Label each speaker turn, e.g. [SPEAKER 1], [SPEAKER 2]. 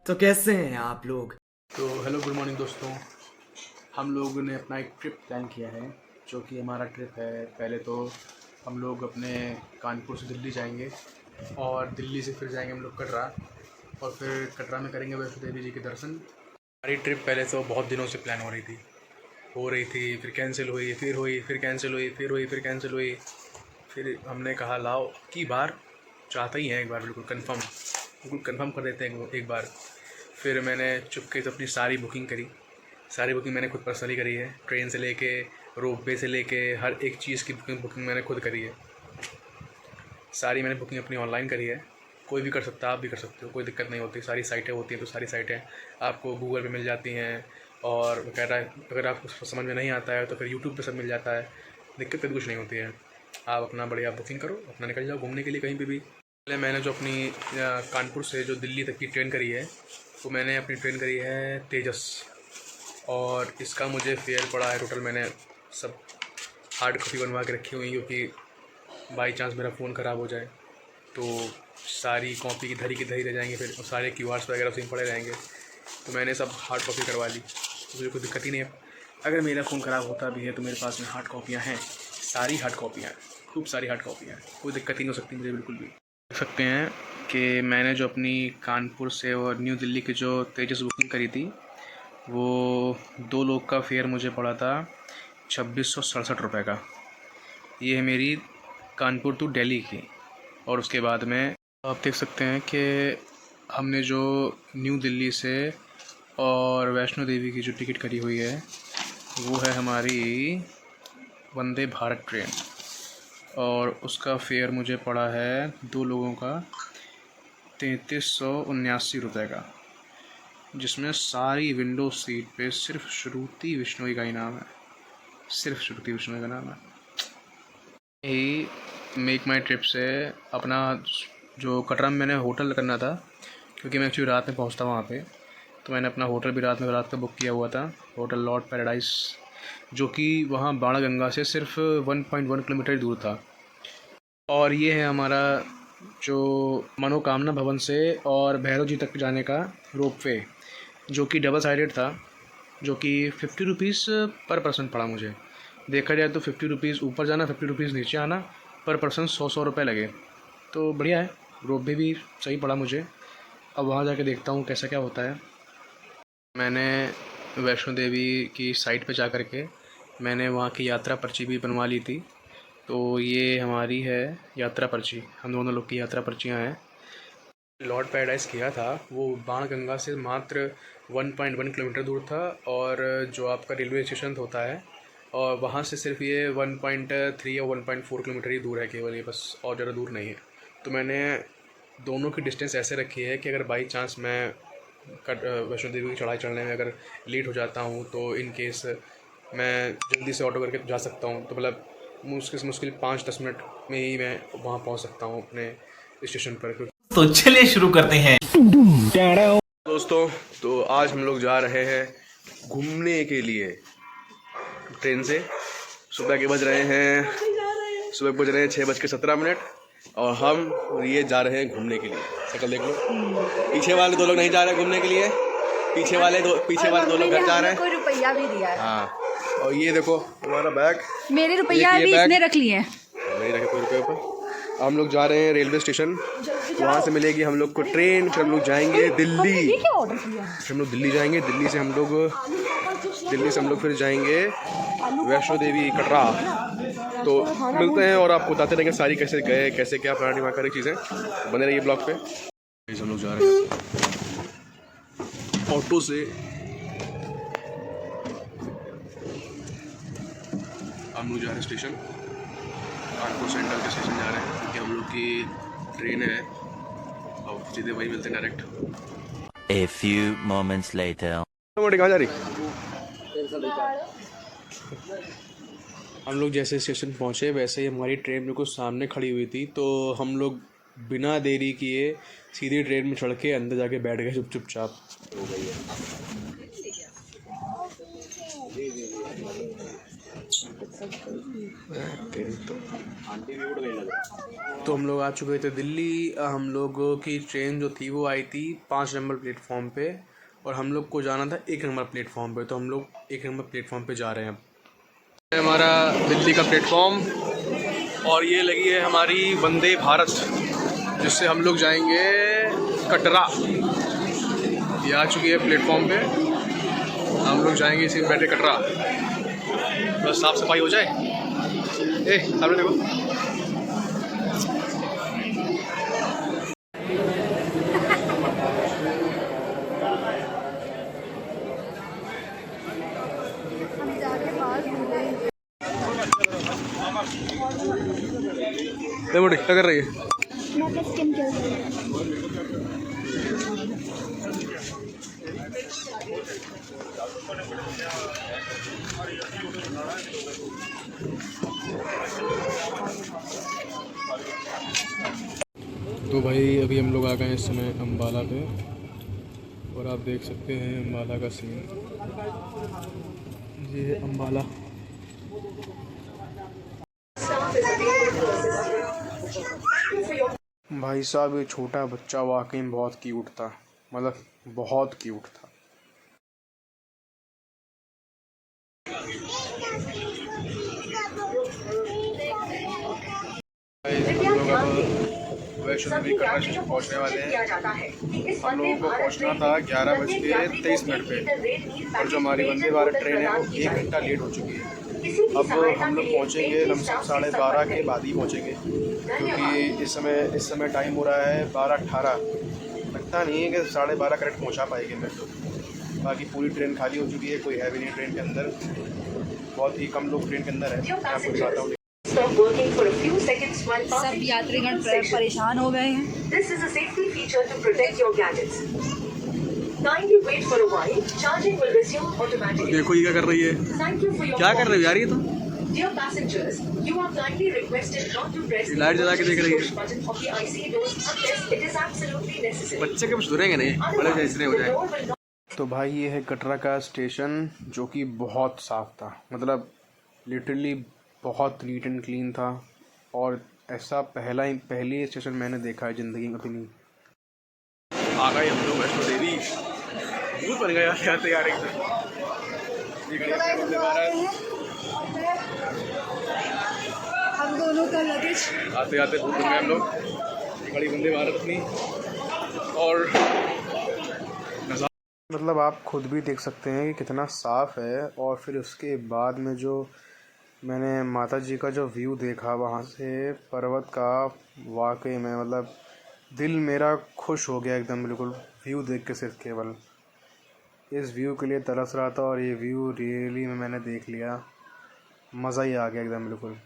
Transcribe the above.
[SPEAKER 1] तो कैसे हैं आप लोग।
[SPEAKER 2] तो हेलो गुड मॉर्निंग दोस्तों। हम लोगों ने अपना एक ट्रिप प्लान किया है, जो कि हमारा ट्रिप है। पहले तो हम लोग अपने कानपुर से दिल्ली जाएंगे और दिल्ली से फिर जाएंगे हम लोग कटरा, और फिर कटरा में करेंगे वैष्णो देवी जी के दर्शन। हमारी ट्रिप पहले तो बहुत दिनों से प्लान हो रही थी, फिर कैंसिल हुई, फिर हुई, फिर कैंसिल हुई, फिर हुई, फिर कैंसिल हुई। फिर हमने कहा लाओ की बार चाहते ही हैं, एक बार बिल्कुल कंफर्म कर देते हैं एक बार। फिर मैंने चुपके से अपनी सारी बुकिंग मैंने खुद पर्सनली करी है। ट्रेन से लेके रोपवे से लेके हर एक चीज़ की बुकिंग मैंने खुद करी है। सारी मैंने बुकिंग अपनी ऑनलाइन करी है। कोई भी कर सकता है, आप भी कर सकते हो, कोई दिक्कत नहीं होती। सारी साइटें होती हैं, तो सारी साइटें आपको गूगल पे मिल जाती हैं, और वगैरह अगर आपको समझ में नहीं आता है तो फिर यूट्यूब पे सब मिल जाता है। दिक्कत तो कुछ नहीं होती है। आप अपना बढ़िया बुकिंग करो, अपना निकल जाओ घूमने के लिए कहीं पे भी। पहले मैंने जो अपनी कानपुर से जो दिल्ली तक की ट्रेन करी है, तो मैंने अपनी ट्रेन करी है तेजस, और इसका मुझे फेयर पड़ा है टोटल। मैंने सब हार्ड कॉपी बनवा के रखी हुई, क्योंकि बाई चांस मेरा फ़ोन ख़राब हो जाए तो सारी कॉपी की धरी रह जाएंगे, फिर सारे क्यूआर्स वगैरह उसी में पड़े रहेंगे। तो मैंने सब हार्ड कॉपी करवा ली, मुझे कोई दिक्कत ही नहीं है। अगर मेरा फ़ोन ख़राब होता भी है तो मेरे पास में हार्ड कॉपियाँ हैं, सारी हार्ड कॉपियाँ हैं, खूब सारी हार्ड कॉपियाँ हैं, कोई दिक्कत ही नहीं हो सकती मुझे बिल्कुल भी। देख सकते हैं कि मैंने जो अपनी कानपुर से और न्यू दिल्ली की जो तेजस बुकिंग करी थी, वो 2 लोग का फेयर मुझे पड़ा था 2667 रुपये का। ये है मेरी कानपुर टू दिल्ली की। और उसके बाद में आप देख सकते हैं कि हमने जो न्यू दिल्ली से और वैष्णो देवी की जो टिकट करी हुई है, वो है हमारी वंदे भारत ट्रेन, और उसका फेयर मुझे पड़ा है 2 लोगों का 3379 का, जिसमें सारी विंडो सीट पे सिर्फ श्रुति बिश्नोई का ही नाम है, सिर्फ श्रुति बिश्नोई का नाम है। यही मेक माई ट्रिप से अपना जो कटरा में मैंने होटल करना था, क्योंकि मैं एक्चुअली रात में पहुंचता वहाँ पे, तो मैंने अपना होटल भी रात का बुक किया हुआ था, होटल लॉर्ड पैराडाइज, जो कि वहाँ बाणगंगा से सिर्फ 1.1 किलोमीटर दूर था। और ये है हमारा जो मनोकामना भवन से और भैरव जी तक जाने का रोपवे, जो कि डबल साइडेड था, जो कि 50 रुपीज़ पर पर्सन पड़ा मुझे। देखा जाए तो 50 रुपीज़ ऊपर जाना, 50 रुपीज़ नीचे आना, पर पर्सन 100 रुपये लगे। तो बढ़िया है, रोपवे भी सही पड़ा मुझे। अब वहाँ जाके देखता हूँ कैसा क्या होता है। मैंने वैष्णो देवी की साइट पे जा कर के मैंने वहाँ की यात्रा पर्ची भी बनवा ली थी। तो ये हमारी है यात्रा पर्ची, हम दोनों लोग की यात्रा पर्चियाँ हैं। लॉर्ड पैराडाइज किया था वो बाणगंगा से मात्र 1.1 किलोमीटर दूर था, और जो आपका रेलवे स्टेशन होता है, और वहाँ से सिर्फ ये 1.3 या 1.4 किलोमीटर ही दूर है केवल, ये बस, और ज़्यादा दूर नहीं है। तो मैंने दोनों की डिस्टेंस ऐसे रखी है कि अगर बाई चांस मैं वैष्णो देवी की चढ़ाई चढ़ने में अगर लेट हो जाता हूँ, तो इन केस मैं जल्दी से ऑटो करके जा सकता हूँ। तो मतलब मुश्किल 5-10 मिनट में ही मैं वहाँ पहुँच सकता हूँ अपने स्टेशन पर।
[SPEAKER 1] तो चलिए शुरू करते हैं।
[SPEAKER 2] दोस्तों, तो आज हम लोग जा रहे हैं घूमने के लिए ट्रेन से। सुबह बज रहे हैं 6:17, और हम ये जा रहे हैं घूमने के लिए। शक्ल देख लो, पीछे वाले 2 लोग नहीं जा रहे घूमने के लिए, पीछे वाले दो लोग घर जा रहे हैं।
[SPEAKER 3] कोई रुपया भी दिया है।
[SPEAKER 2] हाँ, और ये देखो हमारा बैग,
[SPEAKER 3] मेरे रुपया भी इसने रख लिए हैं,
[SPEAKER 2] नहीं रखे कोई रुपये ऊपर। हम लोग जा रहे हैं रेलवे स्टेशन, वहाँ से मिलेगी हम लोग को ट्रेन, फिर हम लोग जाएंगे दिल्ली, फिर हम लोग दिल्ली जाएंगे, दिल्ली से हम लोग फिर जाएंगे वैष्णो देवी कटरा। तो मिलते हैं और आपको बताते रहेंगे सारी कैसे गए, कैसे क्या प्राणी वहाँ कर चीज़ें। बने रहिए ब्लॉग पे। हम लोग जा रहे हैं ऑटो से, हम लोग जा रहे हैं स्टेशन, कानपुर सेंट्रल के स्टेशन जा रहे हैं, क्योंकि हम लोग की ट्रेन है और सीधे वही मिलते हैं direct.
[SPEAKER 4] A few moments later.
[SPEAKER 2] कहाँ जा रही? हम लोग जैसे स्टेशन पहुँचे वैसे ही हमारी ट्रेन बिल्कुल सामने खड़ी हुई थी, तो हम लोग बिना देरी किए सीधी ट्रेन में चढ़ के अंदर जाके बैठ गए चुपचाप। हो गई है तो हम लोग आ चुके थे दिल्ली। हम लोगों की ट्रेन जो थी वो आई थी 5 नंबर प्लेटफॉर्म पे और हम लोग को जाना था 1 नंबर प्लेटफॉर्म पे। तो हम लोग 1 नंबर प्लेटफॉर्म पे जा रहे हैं अब। हमारा दिल्ली का प्लेटफॉर्म और ये लगी है हमारी वंदे भारत, जिससे हम लोग जाएंगे कटरा। ये आ चुकी है प्लेटफॉर्म पे, हम लोग जाएंगे इसी में बैठे कटरा। बस साफ सफाई हो जाए। सामने देखो। मोटी क्या कर रही है? तो भाई अभी हम लोग आ गए हैं इस समय अम्बाला पे और आप देख सकते हैं अम्बाला का सीन। ये है अम्बाला। भाई साहब ये छोटा बच्चा वाकई में बहुत क्यूट था, मतलब बहुत क्यूट था। वैष्णो देवी कटरा स्टेशन पहुँचने वाले हैं। हम लोगों को पहुँचना था 11:23 पे और जो हमारी वंदे भारत ट्रेन है वो 1 घंटा लेट हो चुकी है। अब हम लोग पहुँचेंगे लमसम 12:30 के बाद ही पहुँचेंगे, क्योंकि इस समय टाइम हो रहा है 12:18। लगता नहीं है कि 12:30 करेक्ट पहुँचा पाएंगे मैं तो। बाकी पूरी ट्रेन खाली हो चुकी है, कोई है भी नहीं ट्रेन के अंदर, बहुत ही कम लोग ट्रेन के अंदर है। मैं आपको दिखाता हूँ।
[SPEAKER 3] सब यात्रीगण परेशान हो गए हैं।
[SPEAKER 5] This is a safety feature to protect your gadgets. Kindly wait for a while. Charging will resume automatically.
[SPEAKER 2] देखो ये क्या कर रही है?
[SPEAKER 5] Thank you for your
[SPEAKER 2] क्या कर रही है यार ये तो?
[SPEAKER 5] Dear passengers, you are kindly requested not to press the
[SPEAKER 2] light जला के देख रही है।
[SPEAKER 5] push button of the IC doors unless it is absolutely necessary.
[SPEAKER 2] बच्चे के कुछ सुधरेंगे नहीं, बड़े
[SPEAKER 5] Otherwise,
[SPEAKER 2] जैसे हो
[SPEAKER 5] the
[SPEAKER 2] जाए।
[SPEAKER 5] door will not.
[SPEAKER 2] तो भाई ये है कटरा का स्टेशन, जो कि बहुत साफ था, मतलब लिटरली बहुत नीट एंड क्लीन था और ऐसा पहली स्टेशन मैंने देखा है ज़िंदगी में अपनी। आ गए हम लोग वैष्णो देवी। दूर बन गया आते यार एकदम।
[SPEAKER 3] हम दोनों का लगेज
[SPEAKER 2] आते आते दूर बन गए हम लोग। बड़ी वंदे भारत अपनी और मतलब आप खुद भी देख सकते हैं कि कितना साफ़ है। और फिर उसके बाद में जो मैंने माता जी का जो व्यू देखा वहाँ से पर्वत का, वाकई में मतलब दिल मेरा खुश हो गया एकदम बिल्कुल। व्यू देख के सिर्फ केवल इस व्यू के लिए तरस रहा था और ये व्यू रियली में मैंने देख लिया, मज़ा ही आ गया एकदम बिल्कुल।